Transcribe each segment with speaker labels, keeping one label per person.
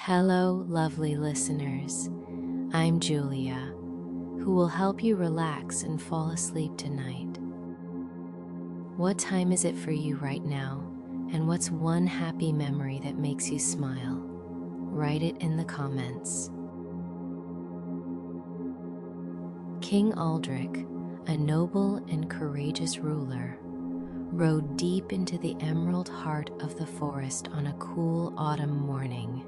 Speaker 1: Hello, lovely listeners. I'm Julia, who will help you relax and fall asleep tonight. What time is it for you right now, and what's one happy memory that makes you smile? Write it in the comments. King Aldric, a noble and courageous ruler, rode deep into the emerald heart of the forest on a cool autumn morning.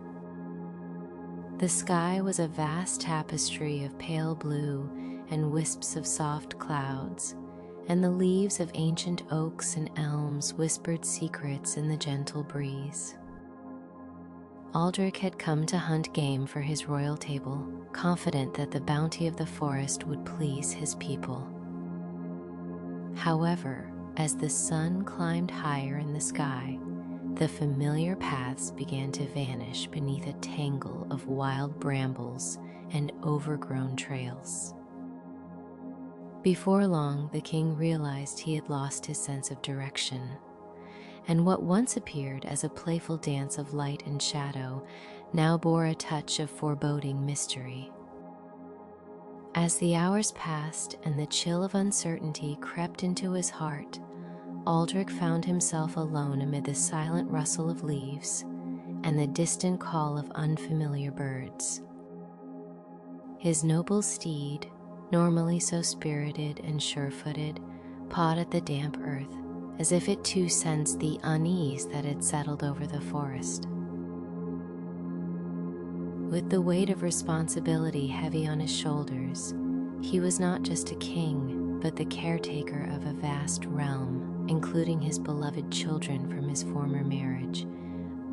Speaker 1: The sky was a vast tapestry of pale blue and wisps of soft clouds, and the leaves of ancient oaks and elms whispered secrets in the gentle breeze. Aldric had come to hunt game for his royal table, confident that the bounty of the forest would please his people. However, as the sun climbed higher in the sky, the familiar paths began to vanish beneath a tangle of wild brambles and overgrown trails. Before long, the king realized he had lost his sense of direction, and what once appeared as a playful dance of light and shadow now bore a touch of foreboding mystery. As the hours passed and the chill of uncertainty crept into his heart, Aldric found himself alone amid the silent rustle of leaves and the distant call of unfamiliar birds. His noble steed, normally so spirited and sure-footed, pawed at the damp earth, as if it too sensed the unease that had settled over the forest. With the weight of responsibility heavy on his shoulders, he was not just a king, but the caretaker of a vast realm, including his beloved children from his former marriage.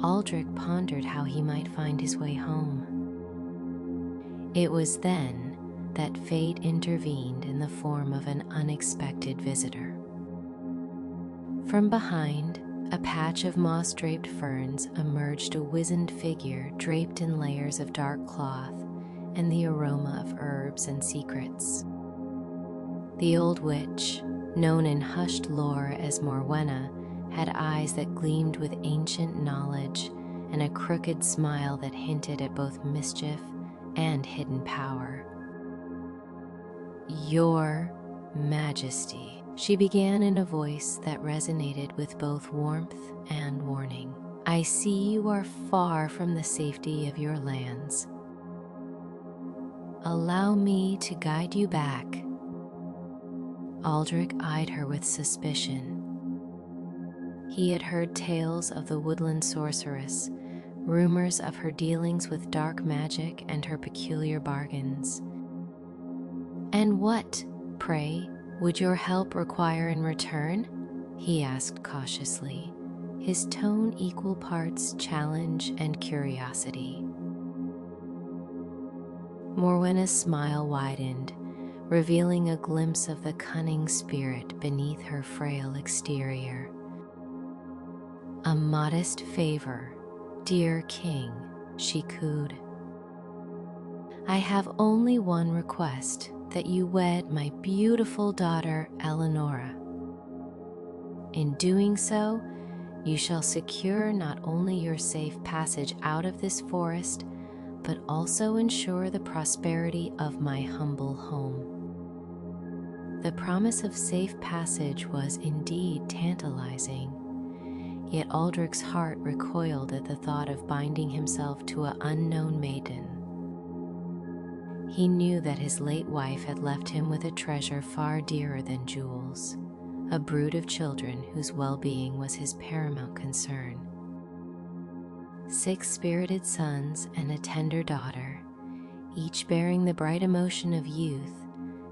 Speaker 1: Aldric pondered how he might find his way home. It was then that fate intervened in the form of an unexpected visitor. From behind a patch of moss-draped ferns emerged a wizened figure draped in layers of dark cloth and the aroma of herbs and secrets. The old witch, known in hushed lore as Morwenna, had eyes that gleamed with ancient knowledge and a crooked smile that hinted at both mischief and hidden power. "Your Majesty," she began in a voice that resonated with both warmth and warning. "I see you are far from the safety of your lands. Allow me to guide you back." Aldric eyed her with suspicion. He had heard tales of the woodland sorceress, rumors of her dealings with dark magic and her peculiar bargains. "And what, pray, would your help require in return?" he asked cautiously, his tone equal parts challenge and curiosity. Morwenna's smile widened, revealing a glimpse of the cunning spirit beneath her frail exterior. "A modest favor, dear king," she cooed. "I have only one request, that you wed my beautiful daughter Eleonora. In doing so, you shall secure not only your safe passage out of this forest, but also ensure the prosperity of my humble home." The promise of safe passage was indeed tantalizing, yet Aldric's heart recoiled at the thought of binding himself to an unknown maiden. He knew that his late wife had left him with a treasure far dearer than jewels, a brood of children whose well-being was his paramount concern. 6 spirited sons and a tender daughter, each bearing the bright emotion of youth,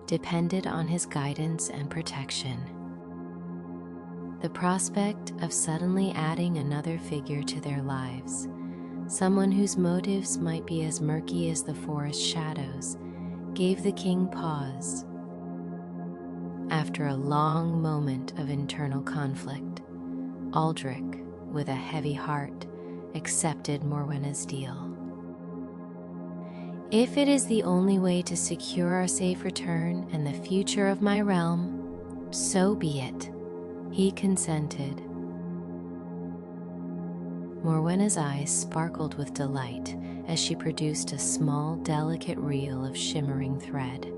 Speaker 1: depended on his guidance and protection. The prospect of suddenly adding another figure to their lives, someone whose motives might be as murky as the forest shadows, gave the king pause. After a long moment of internal conflict, Aldric, with a heavy heart, accepted Morwenna's deal. "If it is the only way to secure our safe return and the future of my realm, so be it," he consented. Morwenna's eyes sparkled with delight as she produced a small, delicate reel of shimmering thread.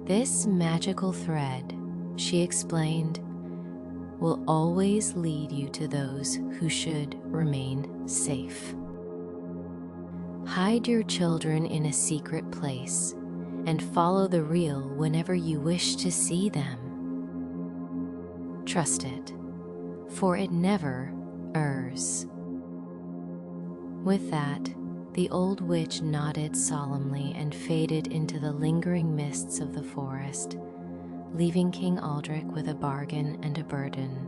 Speaker 1: "This magical thread," she explained, "will always lead you to those who should remain safe. Hide your children in a secret place and follow the reel whenever you wish to see them. Trust it, for it never errs." With that, the old witch nodded solemnly and faded into the lingering mists of the forest, leaving King Aldric with a bargain and a burden.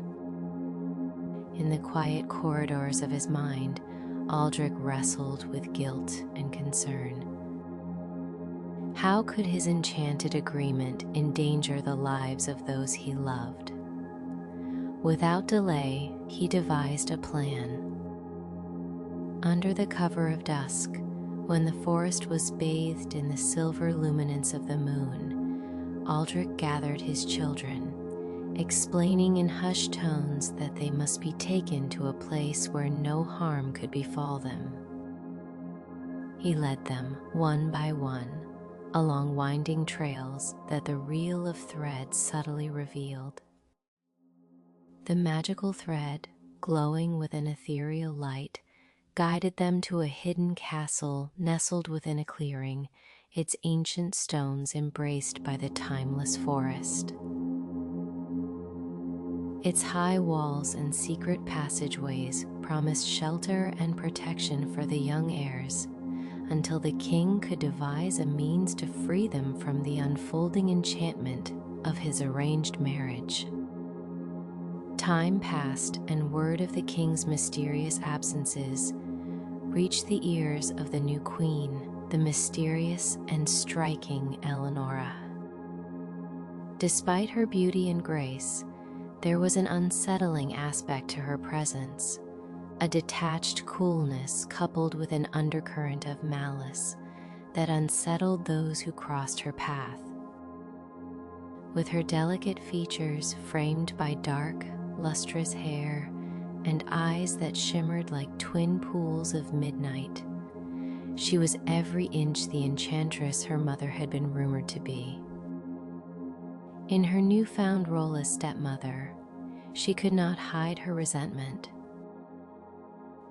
Speaker 1: In the quiet corridors of his mind, Aldric wrestled with guilt and concern. How could his enchanted agreement endanger the lives of those he loved? Without delay, he devised a plan. Under the cover of dusk, when the forest was bathed in the silver luminance of the moon, Aldric gathered his children, explaining in hushed tones that they must be taken to a place where no harm could befall them. He led them, one by one, along winding trails that the reel of thread subtly revealed. The magical thread, glowing with an ethereal light, guided them to a hidden castle nestled within a clearing, its ancient stones embraced by the timeless forest. Its high walls and secret passageways promised shelter and protection for the young heirs, until the king could devise a means to free them from the unfolding enchantment of his arranged marriage. Time passed, and word of the king's mysterious absences reached the ears of the new queen, the mysterious and striking Eleonora. Despite her beauty and grace, there was an unsettling aspect to her presence, a detached coolness coupled with an undercurrent of malice that unsettled those who crossed her path. With her delicate features framed by dark, lustrous hair and eyes that shimmered like twin pools of midnight, she was every inch the enchantress her mother had been rumored to be. In her newfound role as stepmother, she could not hide her resentment.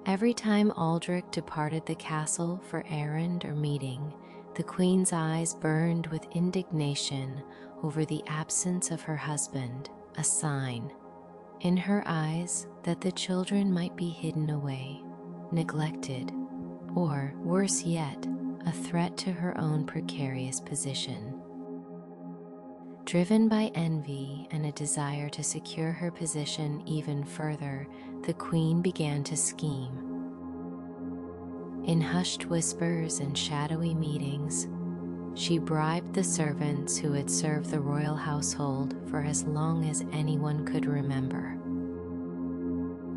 Speaker 1: Every time Aldric departed the castle for errand or meeting, the queen's eyes burned with indignation over the absence of her husband, a sign, in her eyes, that the children might be hidden away, neglected, or, worse yet, a threat to her own precarious position. Driven by envy and a desire to secure her position even further, the queen began to scheme. In hushed whispers and shadowy meetings, she bribed the servants who had served the royal household for as long as anyone could remember.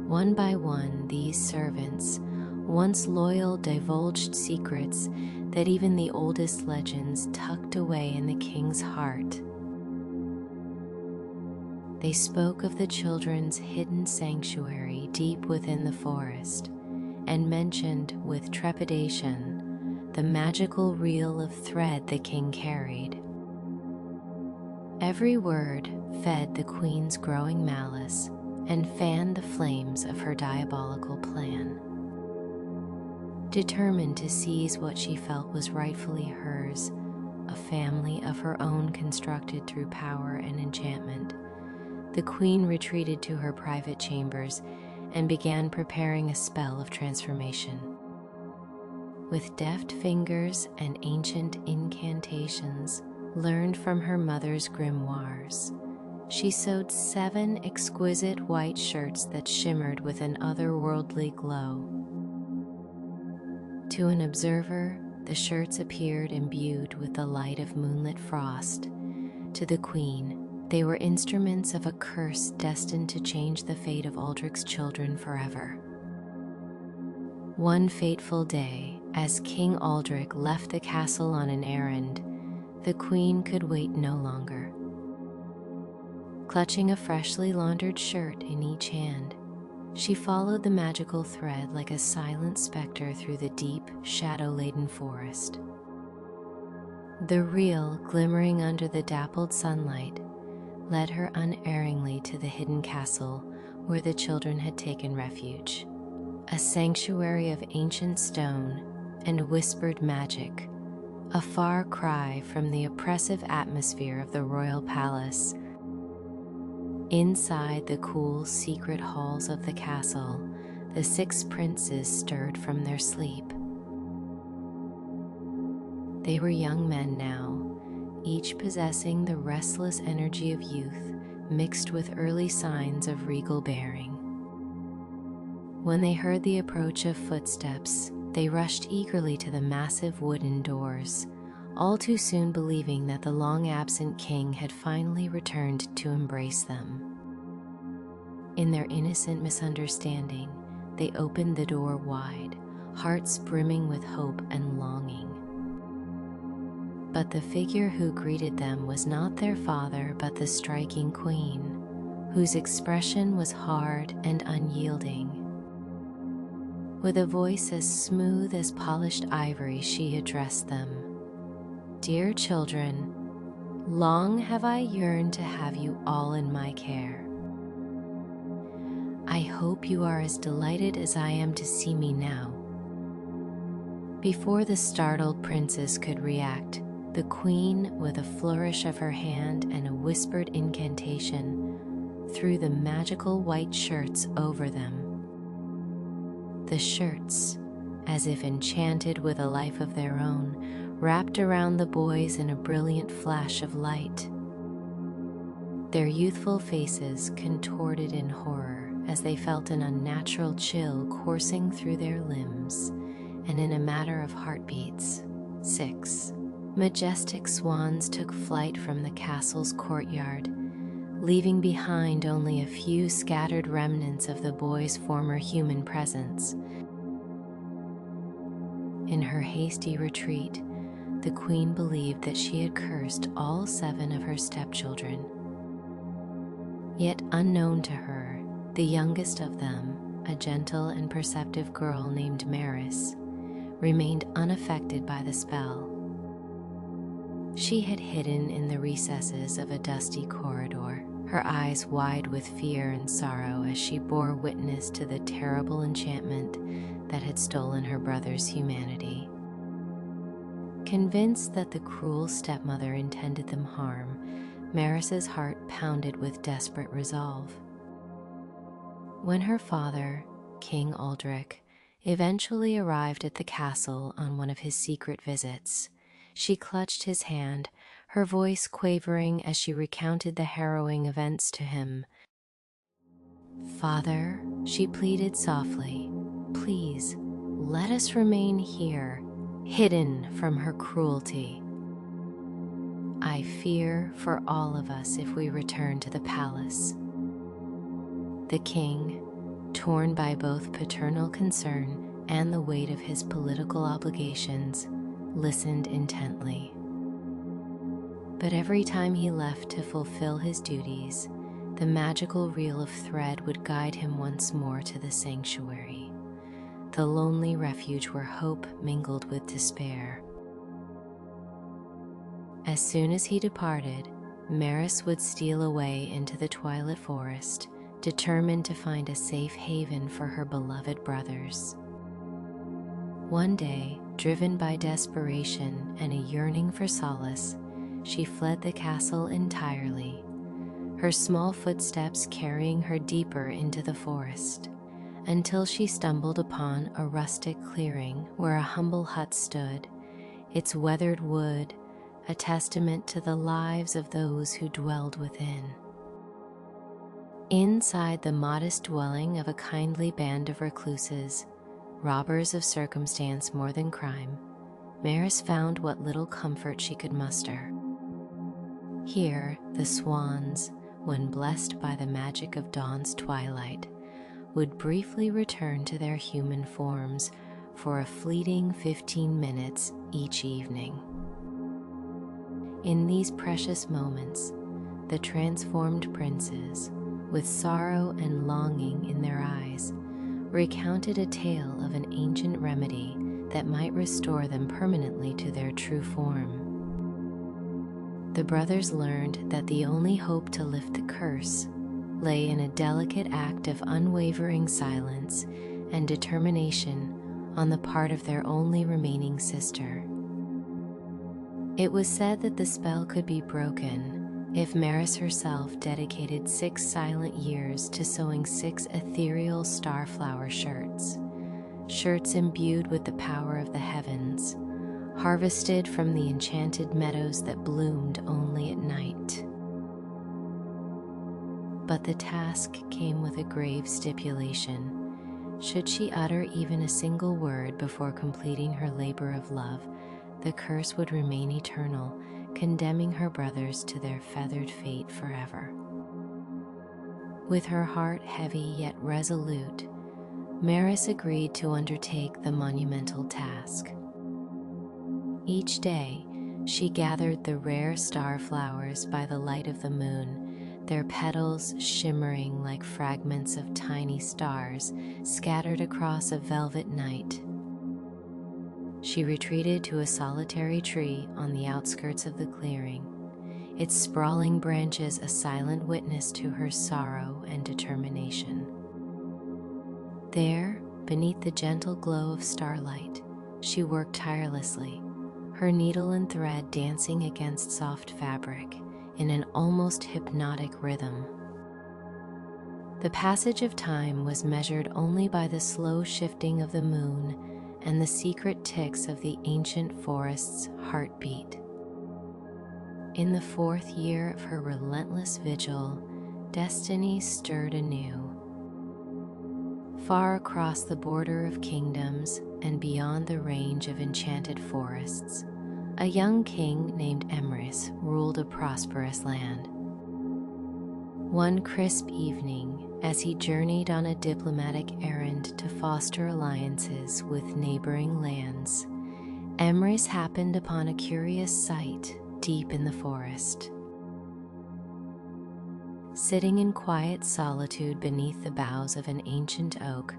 Speaker 1: One by one, these servants, once loyal, divulged secrets that even the oldest legends tucked away in the king's heart. They spoke of the children's hidden sanctuary deep within the forest, and mentioned with trepidation the magical reel of thread the king carried. Every word fed the queen's growing malice and fanned the flames of her diabolical plan. Determined to seize what she felt was rightfully hers, a family of her own constructed through power and enchantment, the queen retreated to her private chambers and began preparing a spell of transformation. With deft fingers and ancient incantations learned from her mother's grimoires, she sewed 7 exquisite white shirts that shimmered with an otherworldly glow. To an observer, the shirts appeared imbued with the light of moonlit frost. To the queen, they were instruments of a curse destined to change the fate of Aldric's children forever. One fateful day, as King Aldric left the castle on an errand, the queen could wait no longer. Clutching a freshly laundered shirt in each hand, She followed the magical thread like a silent specter through the deep, shadow-laden forest. The reel, glimmering under the dappled sunlight, led her unerringly to the hidden castle where the children had taken refuge. A sanctuary of ancient stone and whispered magic, a far cry from the oppressive atmosphere of the royal palace. Inside the cool, secret halls of the castle, the 6 princes stirred from their sleep. They were young men now, each possessing the restless energy of youth mixed with early signs of regal bearing. When they heard the approach of footsteps, they rushed eagerly to the massive wooden doors, all too soon believing that the long-absent king had finally returned to embrace them. In their innocent misunderstanding, they opened the door wide, hearts brimming with hope and longing. But the figure who greeted them was not their father, but the striking queen, whose expression was hard and unyielding. With a voice as smooth as polished ivory, she addressed them. "Dear children, long have I yearned to have you all in my care. I hope you are as delighted as I am to see me now." Before the startled princes could react, the queen, with a flourish of her hand and a whispered incantation, threw the magical white shirts over them. The shirts, as if enchanted with a life of their own, wrapped around the boys in a brilliant flash of light. Their youthful faces contorted in horror as they felt an unnatural chill coursing through their limbs, and in a matter of heartbeats, 6 majestic swans took flight from the castle's courtyard, leaving behind only a few scattered remnants of the boys' former human presence. In her hasty retreat, the queen believed that she had cursed all 7 of her stepchildren. Yet unknown to her, the youngest of them, a gentle and perceptive girl named Maris, remained unaffected by the spell. She had hidden in the recesses of a dusty corridor, her eyes wide with fear and sorrow as she bore witness to the terrible enchantment that had stolen her brother's humanity. Convinced that the cruel stepmother intended them harm, Maris's heart pounded with desperate resolve. When her father, King Aldric, eventually arrived at the castle on one of his secret visits, she clutched his hand, her voice quavering as she recounted the harrowing events to him. "Father," she pleaded softly, "please, let us remain here, hidden from her cruelty. I fear for all of us if we return to the palace." The king, torn by both paternal concern and the weight of his political obligations, listened intently. But every time he left to fulfill his duties, the magical reel of thread would guide him once more to the sanctuary, the lonely refuge where hope mingled with despair. As soon as he departed, Maris would steal away into the twilit forest, determined to find a safe haven for her beloved brothers. One day, driven by desperation and a yearning for solace, she fled the castle entirely, her small footsteps carrying her deeper into the forest, until she stumbled upon a rustic clearing where a humble hut stood, its weathered wood a testament to the lives of those who dwelled within. Inside the modest dwelling of a kindly band of recluses, robbers of circumstance more than crime, Maris found what little comfort she could muster. Here, the swans, when blessed by the magic of dawn's twilight, would briefly return to their human forms for a fleeting 15 minutes each evening. In these precious moments, the transformed princes, with sorrow and longing in their eyes, recounted a tale of an ancient remedy that might restore them permanently to their true form. The brothers learned that the only hope to lift the curse lay in a delicate act of unwavering silence and determination on the part of their only remaining sister. It was said that the spell could be broken if Maris herself dedicated 6 silent years to sewing 6 ethereal starflower shirts imbued with the power of the heavens, harvested from the enchanted meadows that bloomed only at night. But the task came with a grave stipulation. Should she utter even a single word before completing her labor of love, the curse would remain eternal, condemning her brothers to their feathered fate forever. With her heart heavy yet resolute, Maris agreed to undertake the monumental task. Each day, she gathered the rare star flowers by the light of the moon, their petals shimmering like fragments of tiny stars scattered across a velvet night. She retreated to a solitary tree on the outskirts of the clearing, its sprawling branches a silent witness to her sorrow and determination. There, beneath the gentle glow of starlight, she worked tirelessly, her needle and thread dancing against soft fabric in an almost hypnotic rhythm. The passage of time was measured only by the slow shifting of the moon and the secret ticks of the ancient forest's heartbeat. In the 4th year of her relentless vigil, destiny stirred anew. Far across the border of kingdoms and beyond the range of enchanted forests, a young king named Emrys ruled a prosperous land. One crisp evening, as he journeyed on a diplomatic errand to foster alliances with neighboring lands, Emrys happened upon a curious sight deep in the forest. Sitting in quiet solitude beneath the boughs of an ancient oak,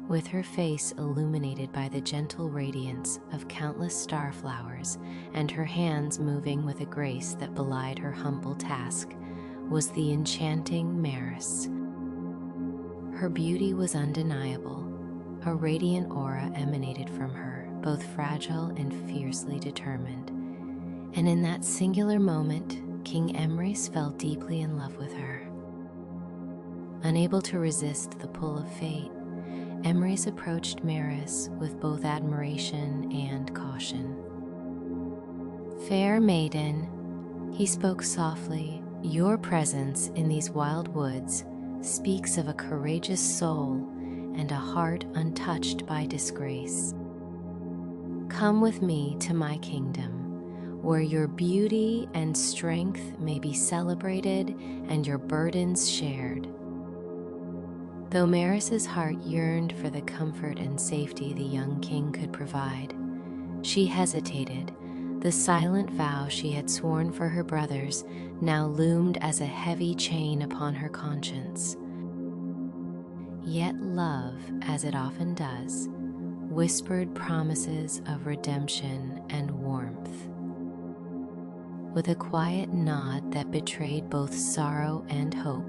Speaker 1: with her face illuminated by the gentle radiance of countless starflowers and her hands moving with a grace that belied her humble task, was the enchanting Maris. Her beauty was undeniable. A radiant aura emanated from her, both fragile and fiercely determined. And in that singular moment, King Emrys fell deeply in love with her. Unable to resist the pull of fate, Emrys approached Maris with both admiration and caution. "Fair maiden," he spoke softly, "your presence in these wild woods speaks of a courageous soul and a heart untouched by disgrace. Come with me to my kingdom, where your beauty and strength may be celebrated and your burdens shared." Though Maris's heart yearned for the comfort and safety the young king could provide, she hesitated. The silent vow she had sworn for her brothers now loomed as a heavy chain upon her conscience. Yet love, as it often does, whispered promises of redemption and warmth. With a quiet nod that betrayed both sorrow and hope,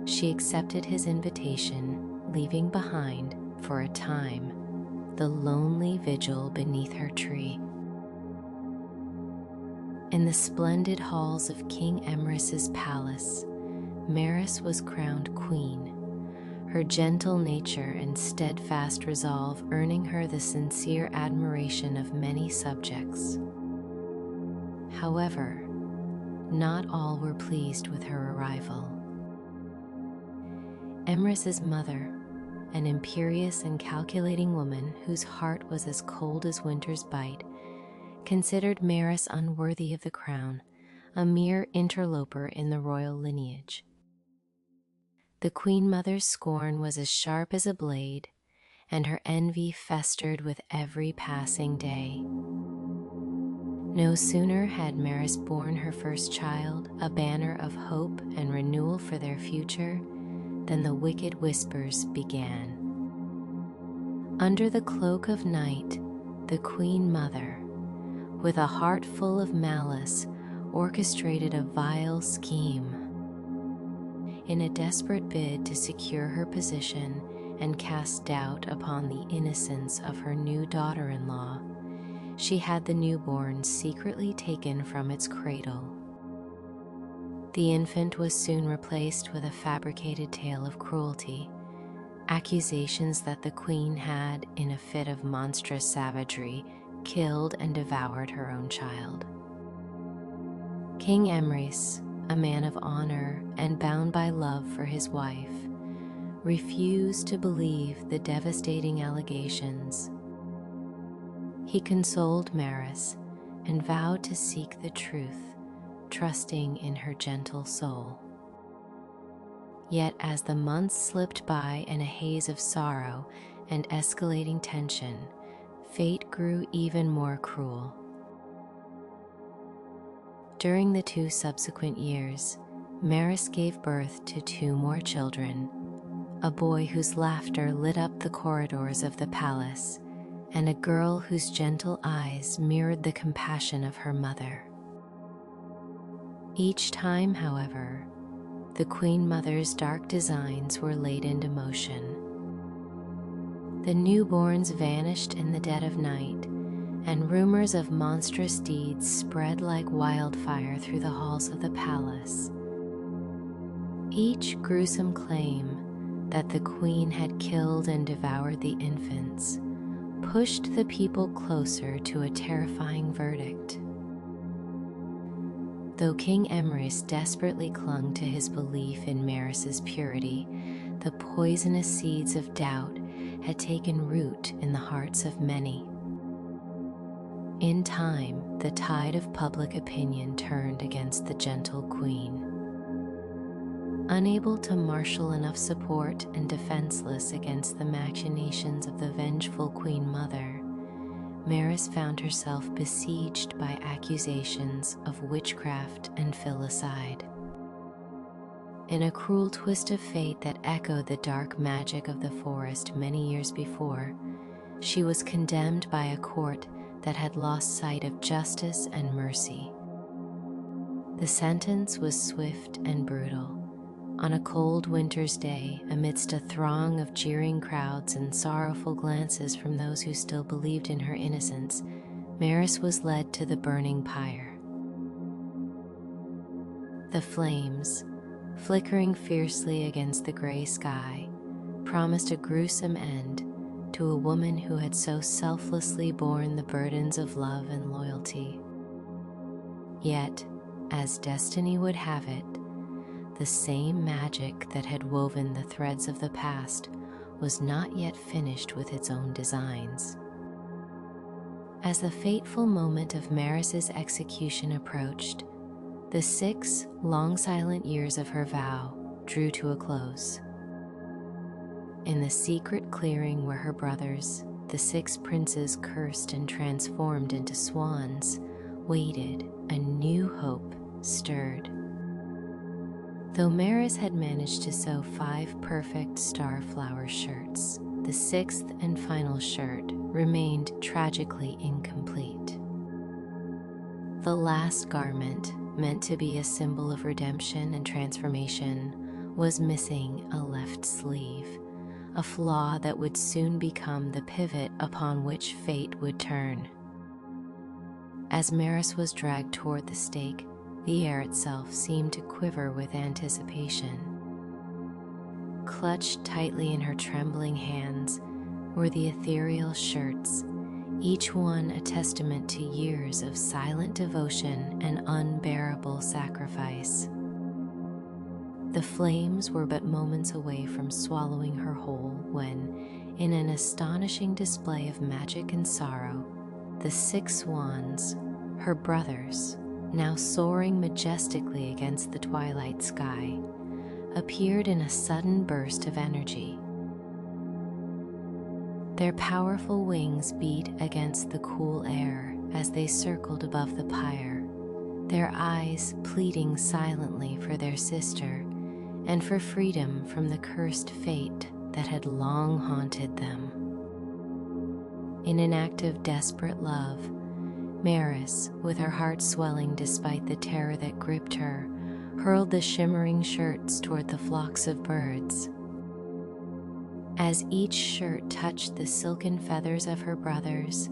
Speaker 1: she accepted his invitation, leaving behind, for a time, the lonely vigil beneath her tree. In the splendid halls of King Emrys's palace, Maris was crowned queen, her gentle nature and steadfast resolve earning her the sincere admiration of many subjects. However, not all were pleased with her arrival. Emrys's mother, an imperious and calculating woman whose heart was as cold as winter's bite, considered Maris unworthy of the crown, a mere interloper in the royal lineage. The Queen Mother's scorn was as sharp as a blade, and her envy festered with every passing day. No sooner had Maris borne her first child, a banner of hope and renewal for their future, then the wicked whispers began. Under the cloak of night, the Queen Mother, with a heart full of malice, orchestrated a vile scheme. In a desperate bid to secure her position and cast doubt upon the innocence of her new daughter-in-law, she had the newborn secretly taken from its cradle. The infant was soon replaced with a fabricated tale of cruelty, accusations that the queen had, in a fit of monstrous savagery, killed and devoured her own child. King Emrys, a man of honor and bound by love for his wife, refused to believe the devastating allegations. He consoled Maris and vowed to seek the truth, trusting in her gentle soul. Yet as the months slipped by in a haze of sorrow and escalating tension, fate grew even more cruel. During the 2 subsequent years, Maris gave birth to 2 more children, a boy whose laughter lit up the corridors of the palace, and a girl whose gentle eyes mirrored the compassion of her mother. Each time, however, the Queen Mother's dark designs were laid into motion. The newborns vanished in the dead of night, and rumors of monstrous deeds spread like wildfire through the halls of the palace. Each gruesome claim that the queen had killed and devoured the infants pushed the people closer to a terrifying verdict. Though King Emrys desperately clung to his belief in Maris's purity, the poisonous seeds of doubt had taken root in the hearts of many. In time, the tide of public opinion turned against the gentle queen. Unable to marshal enough support and defenseless against the machinations of the vengeful Queen Mother, Maris found herself besieged by accusations of witchcraft and filicide. In a cruel twist of fate that echoed the dark magic of the forest many years before, she was condemned by a court that had lost sight of justice and mercy. The sentence was swift and brutal. On a cold winter's day, amidst a throng of jeering crowds and sorrowful glances from those who still believed in her innocence, Maris was led to the burning pyre. The flames, flickering fiercely against the gray sky, promised a gruesome end to a woman who had so selflessly borne the burdens of love and loyalty. Yet, as destiny would have it, the same magic that had woven the threads of the past was not yet finished with its own designs. As the fateful moment of Maris's execution approached, the 6 long silent years of her vow drew to a close. In the secret clearing where her brothers, the 6 princes cursed and transformed into swans, waited, a new hope stirred. Though Maris had managed to sew 5 perfect starflower shirts, the 6th and final shirt remained tragically incomplete. The last garment, meant to be a symbol of redemption and transformation, was missing a left sleeve, a flaw that would soon become the pivot upon which fate would turn. As Maris was dragged toward the stake, the air itself seemed to quiver with anticipation. Clutched tightly in her trembling hands were the ethereal shirts, each one a testament to years of silent devotion and unbearable sacrifice. The flames were but moments away from swallowing her whole when, in an astonishing display of magic and sorrow, the 6 swans, her brothers, now soaring majestically against the twilight sky, appeared in a sudden burst of energy. Their powerful wings beat against the cool air as they circled above the pyre, their eyes pleading silently for their sister, and for freedom from the cursed fate that had long haunted them. In an act of desperate love, Maris, with her heart swelling despite the terror that gripped her, hurled the shimmering shirts toward the flocks of birds. As each shirt touched the silken feathers of her brothers,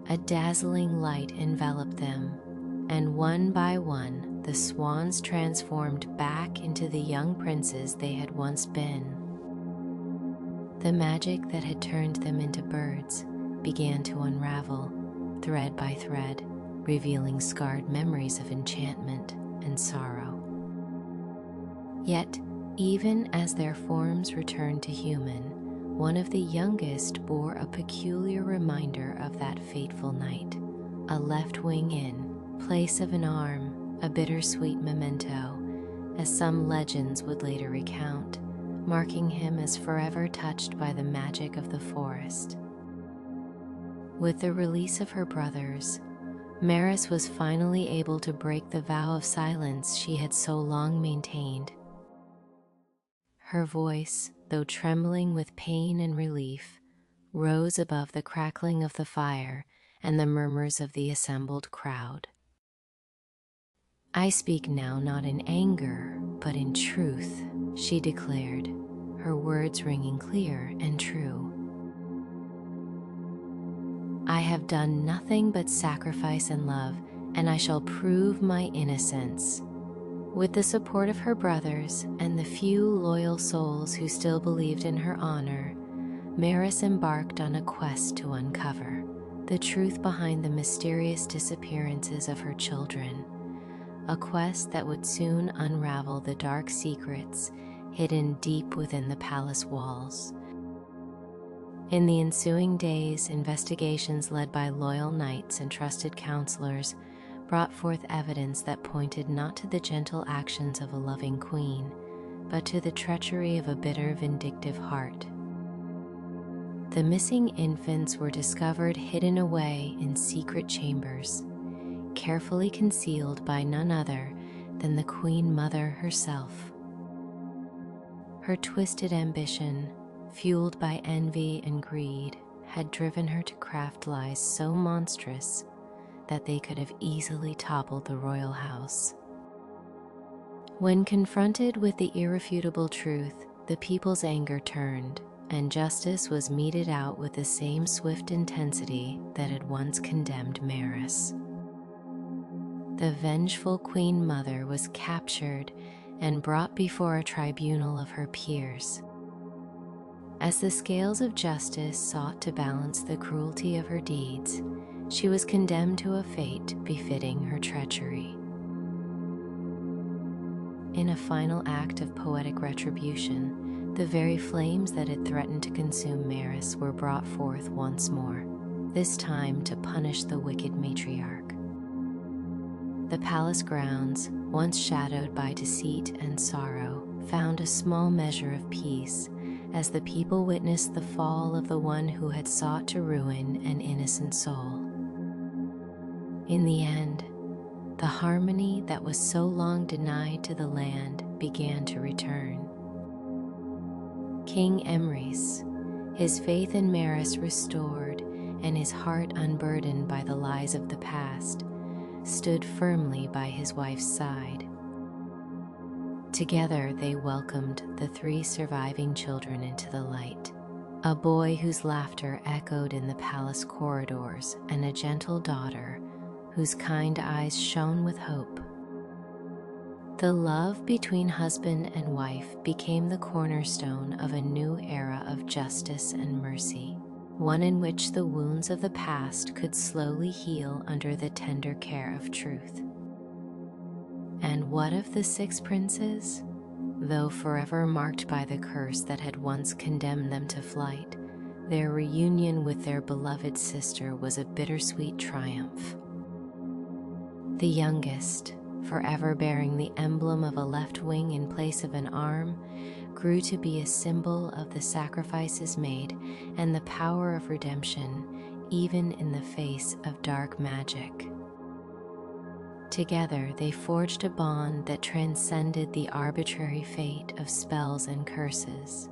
Speaker 1: a dazzling light enveloped them, and one by one the swans transformed back into the young princes they had once been. The magic that had turned them into birds began to unravel, thread by thread, revealing scarred memories of enchantment and sorrow. Yet, even as their forms returned to human, one of the youngest bore a peculiar reminder of that fateful night, a left wing in place of an arm, a bittersweet memento, as some legends would later recount, marking him as forever touched by the magic of the forest. With the release of her brothers, Maris was finally able to break the vow of silence she had so long maintained. Her voice, though trembling with pain and relief, rose above the crackling of the fire and the murmurs of the assembled crowd. "I speak now not in anger, but in truth," she declared, her words ringing clear and true. "I have done nothing but sacrifice and love, and I shall prove my innocence." With the support of her brothers and the few loyal souls who still believed in her honor, Maris embarked on a quest to uncover the truth behind the mysterious disappearances of her children, a quest that would soon unravel the dark secrets hidden deep within the palace walls. In the ensuing days, investigations led by loyal knights and trusted counselors brought forth evidence that pointed not to the gentle actions of a loving queen, but to the treachery of a bitter, vindictive heart. The missing infants were discovered hidden away in secret chambers, carefully concealed by none other than the Queen Mother herself. Her twisted ambition, fueled by envy and greed, had driven her to craft lies so monstrous that they could have easily toppled the royal house. When confronted with the irrefutable truth, the people's anger turned, and justice was meted out with the same swift intensity that had once condemned Maris. The vengeful Queen Mother was captured and brought before a tribunal of her peers. As the scales of justice sought to balance the cruelty of her deeds, she was condemned to a fate befitting her treachery. In a final act of poetic retribution, the very flames that had threatened to consume Maris were brought forth once more, this time to punish the wicked matriarch. The palace grounds, once shadowed by deceit and sorrow, found a small measure of peace as the people witnessed the fall of the one who had sought to ruin an innocent soul. In the end, the harmony that was so long denied to the land began to return. King Emrys, his faith in Maris restored and his heart unburdened by the lies of the past, stood firmly by his wife's side. Together they welcomed the 3 surviving children into the light, a boy whose laughter echoed in the palace corridors and a gentle daughter whose kind eyes shone with hope. The love between husband and wife became the cornerstone of a new era of justice and mercy, one in which the wounds of the past could slowly heal under the tender care of truth. And what of the 6 princes? Though forever marked by the curse that had once condemned them to flight, their reunion with their beloved sister was a bittersweet triumph. The youngest, forever bearing the emblem of a left wing in place of an arm, grew to be a symbol of the sacrifices made and the power of redemption, even in the face of dark magic. Together, they forged a bond that transcended the arbitrary fate of spells and curses,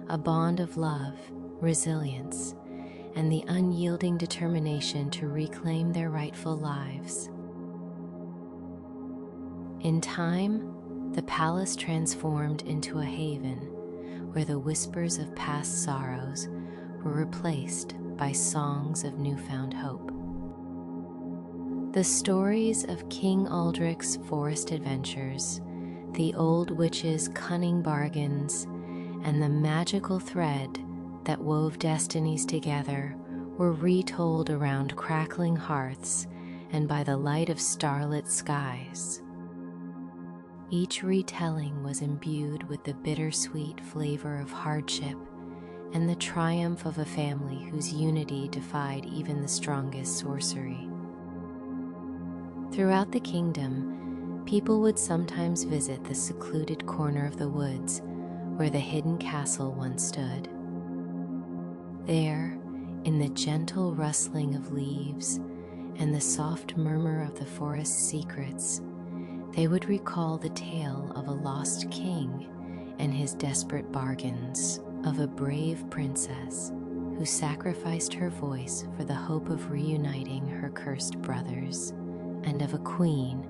Speaker 1: a bond of love, resilience, and the unyielding determination to reclaim their rightful lives. In time, the palace transformed into a haven where the whispers of past sorrows were replaced by songs of newfound hope. The stories of King Aldric's forest adventures, the old witch's cunning bargains, and the magical thread that wove destinies together were retold around crackling hearths and by the light of starlit skies. Each retelling was imbued with the bittersweet flavor of hardship and the triumph of a family whose unity defied even the strongest sorcery. Throughout the kingdom, people would sometimes visit the secluded corner of the woods where the hidden castle once stood. There, in the gentle rustling of leaves and the soft murmur of the forest's secrets, they would recall the tale of a lost king and his desperate bargains, of a brave princess who sacrificed her voice for the hope of reuniting her cursed brothers, and of a queen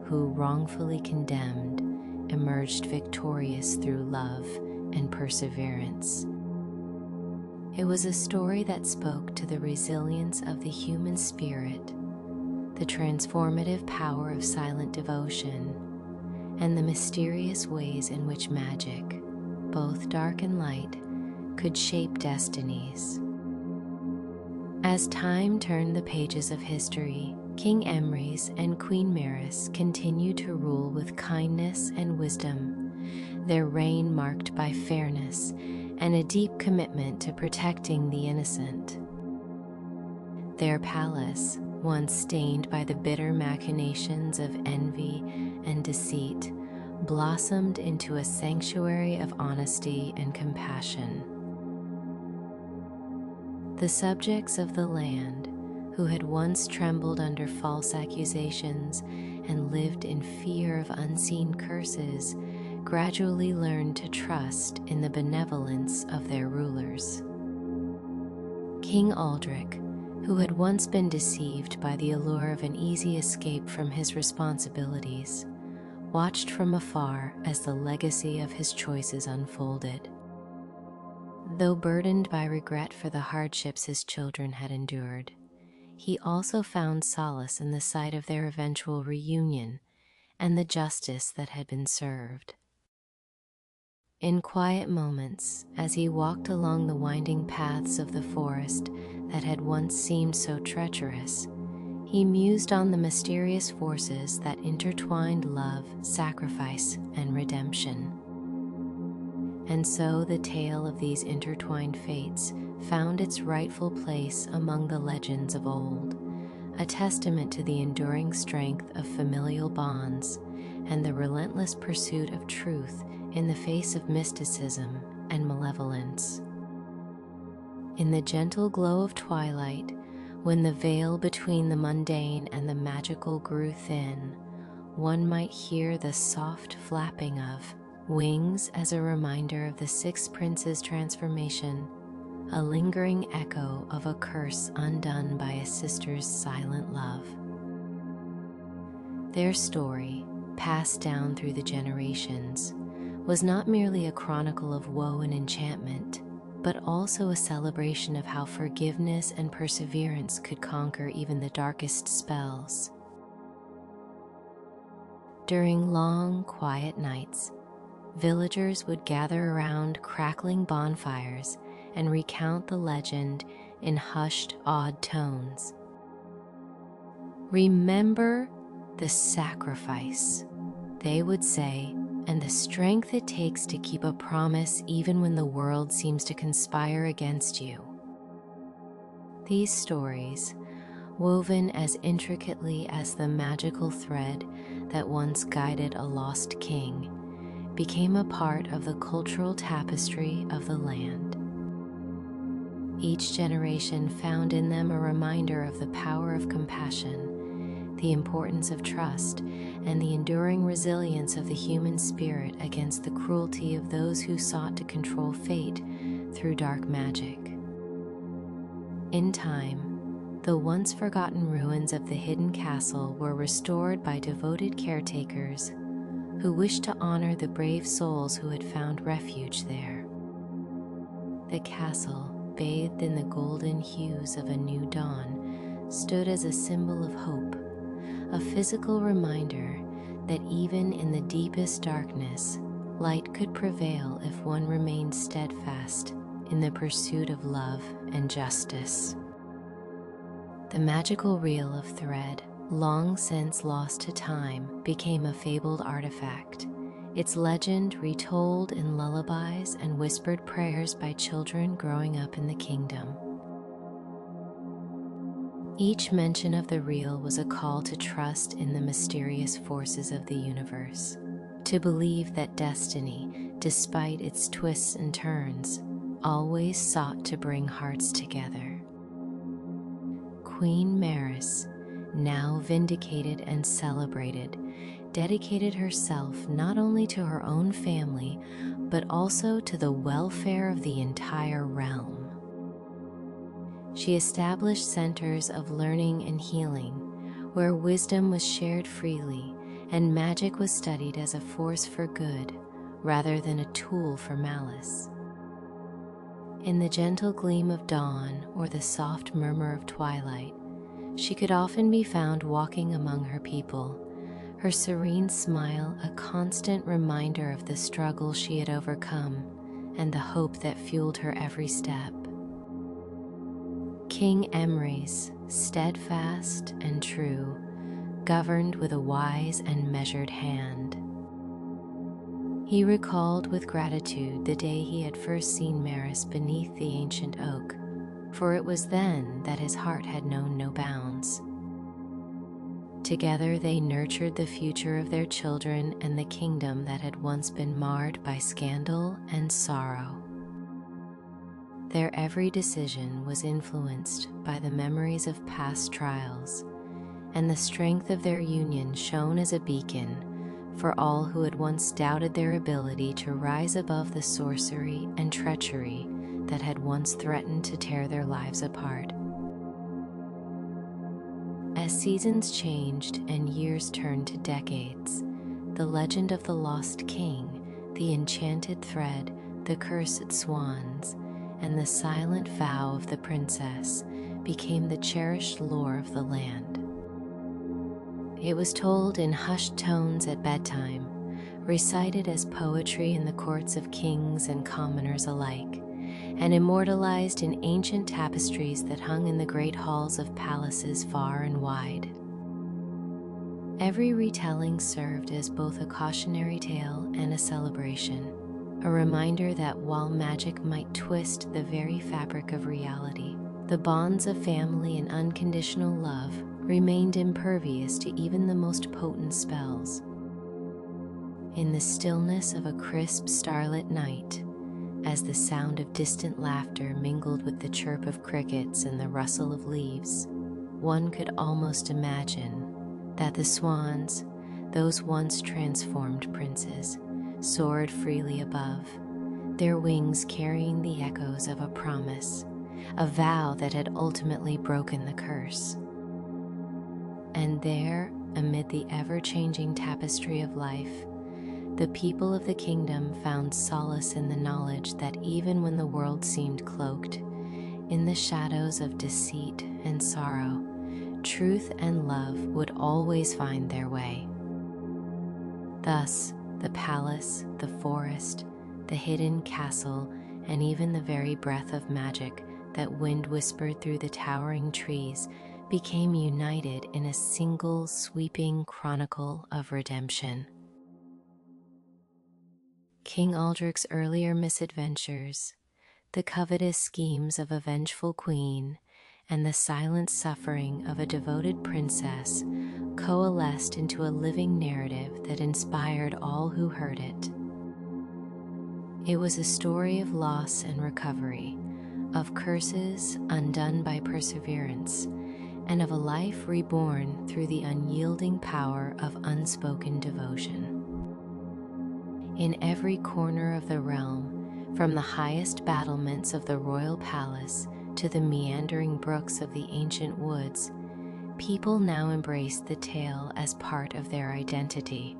Speaker 1: who, wrongfully condemned, emerged victorious through love and perseverance. It was a story that spoke to the resilience of the human spirit, the transformative power of silent devotion, and the mysterious ways in which magic, both dark and light, could shape destinies. As time turned the pages of history, King Emrys and Queen Maris continued to rule with kindness and wisdom, their reign marked by fairness and a deep commitment to protecting the innocent. Their palace, once stained by the bitter machinations of envy and deceit, blossomed into a sanctuary of honesty and compassion. The subjects of the land, who had once trembled under false accusations and lived in fear of unseen curses, gradually learned to trust in the benevolence of their rulers. King Aldric, who had once been deceived by the allure of an easy escape from his responsibilities, watched from afar as the legacy of his choices unfolded. Though burdened by regret for the hardships his children had endured, he also found solace in the sight of their eventual reunion and the justice that had been served. In quiet moments, as he walked along the winding paths of the forest that had once seemed so treacherous, he mused on the mysterious forces that intertwined love, sacrifice, and redemption. And so the tale of these intertwined fates found its rightful place among the legends of old, a testament to the enduring strength of familial bonds and the relentless pursuit of truth in the face of mysticism and malevolence. In the gentle glow of twilight, when the veil between the mundane and the magical grew thin, one might hear the soft flapping of wings as a reminder of the sixth prince's transformation, a lingering echo of a curse undone by a sister's silent love. Their story, passed down through the generations, was not merely a chronicle of woe and enchantment, but also a celebration of how forgiveness and perseverance could conquer even the darkest spells. During long, quiet nights, villagers would gather around crackling bonfires and recount the legend in hushed, awed tones. "Remember the sacrifice," they would say, "and the strength it takes to keep a promise even when the world seems to conspire against you." These stories, woven as intricately as the magical thread that once guided a lost king, became a part of the cultural tapestry of the land. Each generation found in them a reminder of the power of compassion the importance of trust, and the enduring resilience of the human spirit against the cruelty of those who sought to control fate through dark magic. In time, the once forgotten ruins of the hidden castle were restored by devoted caretakers who wished to honor the brave souls who had found refuge there. The castle, bathed in the golden hues of a new dawn, stood as a symbol of hope, a physical reminder that even in the deepest darkness, light could prevail if one remained steadfast in the pursuit of love and justice. The magical reel of thread, long since lost to time, became a fabled artifact, its legend retold in lullabies and whispered prayers by children growing up in the kingdom. Each mention of the reel was a call to trust in the mysterious forces of the universe, to believe that destiny, despite its twists and turns, always sought to bring hearts together. Queen Maris, now vindicated and celebrated, dedicated herself not only to her own family, but also to the welfare of the entire realm. She established centers of learning and healing, where wisdom was shared freely and magic was studied as a force for good rather than a tool for malice. In the gentle gleam of dawn or the soft murmur of twilight, she could often be found walking among her people, her serene smile a constant reminder of the struggle she had overcome and the hope that fueled her every step. King Emrys, steadfast and true, governed with a wise and measured hand. He recalled with gratitude the day he had first seen Maris beneath the ancient oak, for it was then that his heart had known no bounds. Together they nurtured the future of their children and the kingdom that had once been marred by scandal and sorrow. Their every decision was influenced by the memories of past trials, and the strength of their union shone as a beacon for all who had once doubted their ability to rise above the sorcery and treachery that had once threatened to tear their lives apart. As seasons changed and years turned to decades, the legend of the lost king, the enchanted thread, the cursed swans, and the silent vow of the princess became the cherished lore of the land. It was told in hushed tones at bedtime, recited as poetry in the courts of kings and commoners alike, and immortalized in ancient tapestries that hung in the great halls of palaces far and wide. Every retelling served as both a cautionary tale and a celebration, a reminder that while magic might twist the very fabric of reality, the bonds of family and unconditional love remained impervious to even the most potent spells. In the stillness of a crisp starlit night, as the sound of distant laughter mingled with the chirp of crickets and the rustle of leaves, one could almost imagine that the swans, those once transformed princes, soared freely above, their wings carrying the echoes of a promise, a vow that had ultimately broken the curse. And there, amid the ever-changing tapestry of life, the people of the kingdom found solace in the knowledge that even when the world seemed cloaked in the shadows of deceit and sorrow, truth and love would always find their way. Thus, the palace, the forest, the hidden castle, and even the very breath of magic that wind whispered through the towering trees became united in a single sweeping chronicle of redemption. King Aldric's earlier misadventures, the covetous schemes of a vengeful queen, and the silent suffering of a devoted princess coalesced into a living narrative that inspired all who heard it. It was a story of loss and recovery, of curses undone by perseverance, and of a life reborn through the unyielding power of unspoken devotion. In every corner of the realm, from the highest battlements of the royal palace to the meandering brooks of the ancient woods, people now embraced the tale as part of their identity.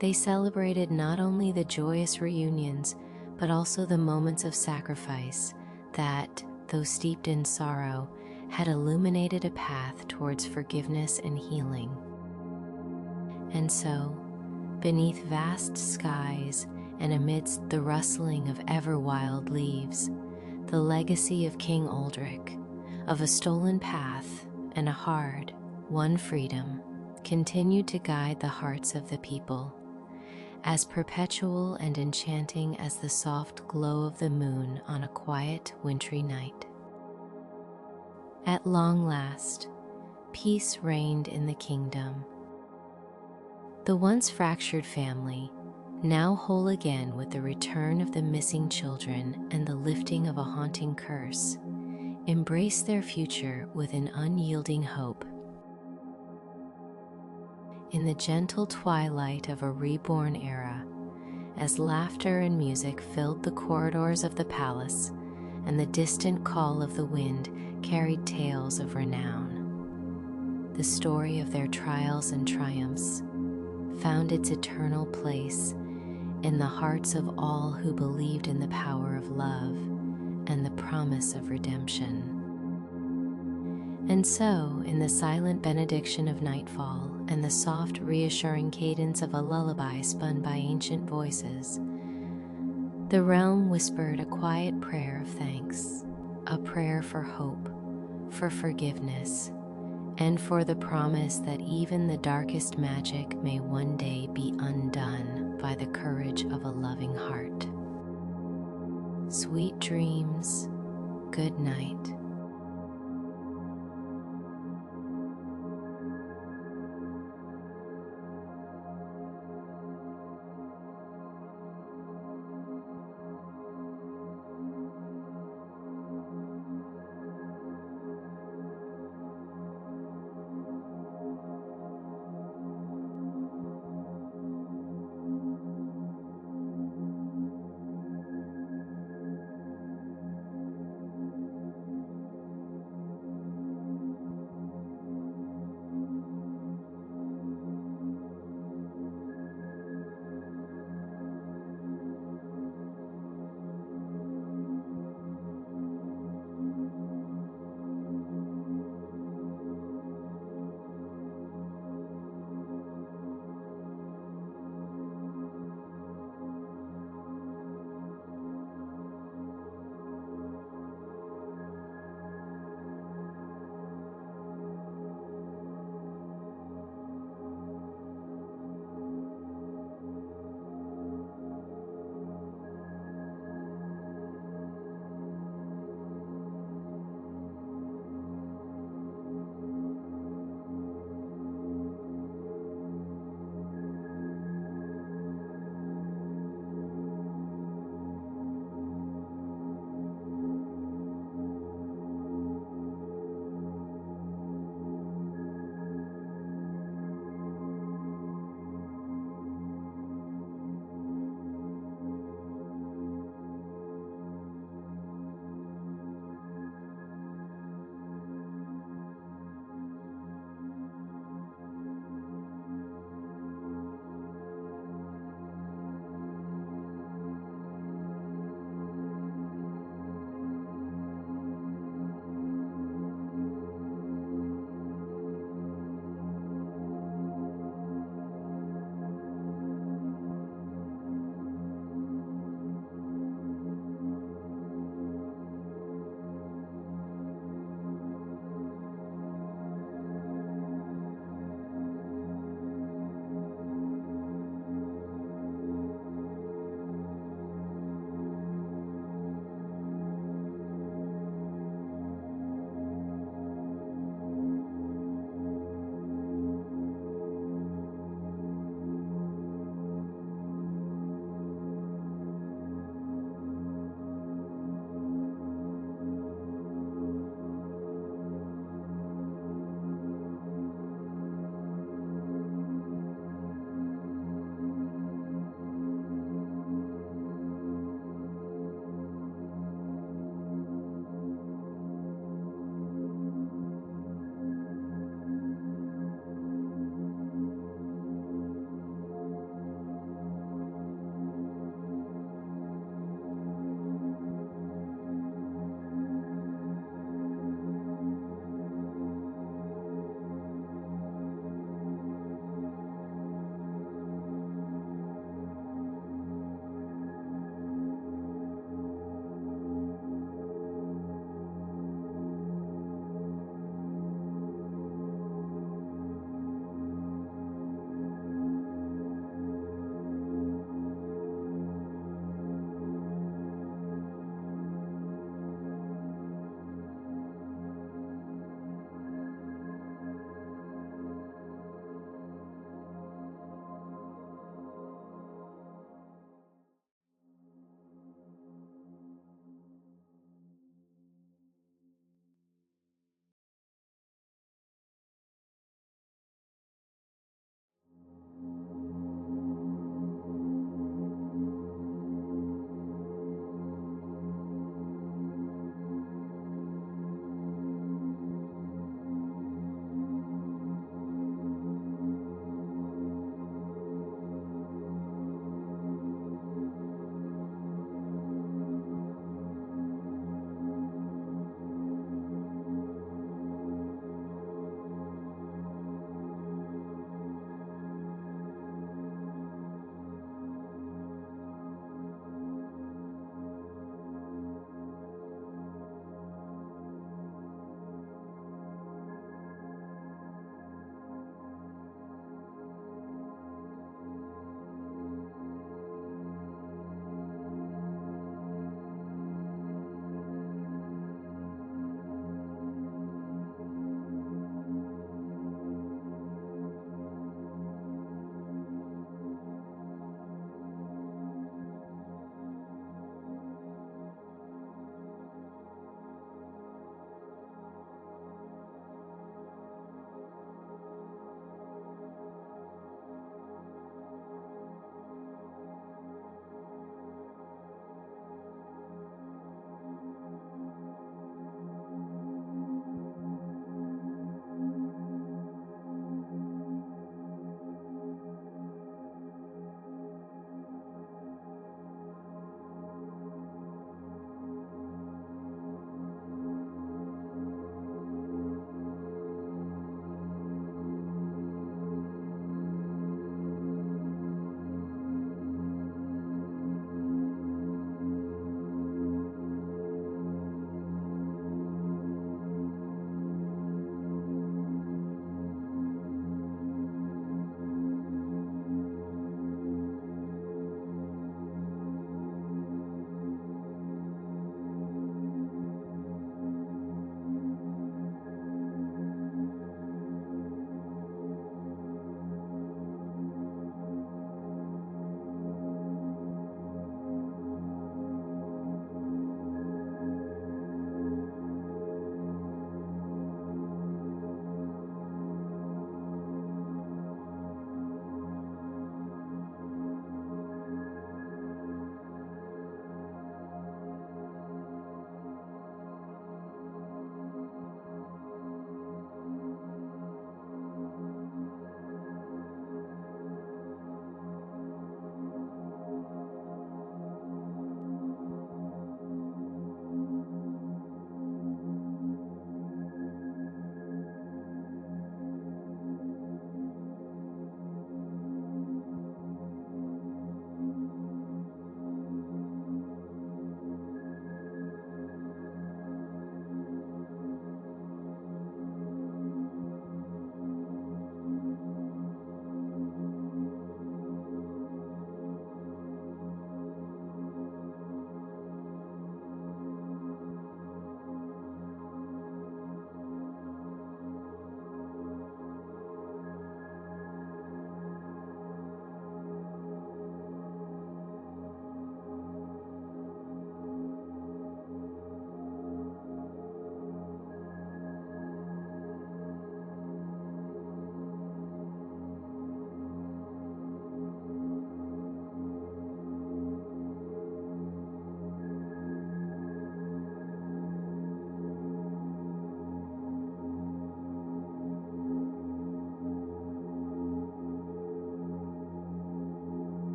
Speaker 1: They celebrated not only the joyous reunions, but also the moments of sacrifice that, though steeped in sorrow, had illuminated a path towards forgiveness and healing. And so, beneath vast skies and amidst the rustling of ever-wild leaves, the legacy of King Aldric, of a stolen path and a hard-won freedom, continued to guide the hearts of the people, as perpetual and enchanting as the soft glow of the moon on a quiet, wintry night. At long last, peace reigned in the kingdom. The once fractured family, now whole again with the return of the missing children and the lifting of a haunting curse, embraced their future with an unyielding hope. In the gentle twilight of a reborn era, as laughter and music filled the corridors of the palace, and the distant call of the wind carried tales of renown, the story of their trials and triumphs found its eternal place in the hearts of all who believed in the power of love and the promise of redemption. And so, in the silent benediction of nightfall and the soft, reassuring cadence of a lullaby spun by ancient voices, the realm whispered a quiet prayer of thanks, a prayer for hope, for forgiveness, and for the promise that even the darkest magic may one day be undone by the courage of a loving heart. Sweet dreams, good night.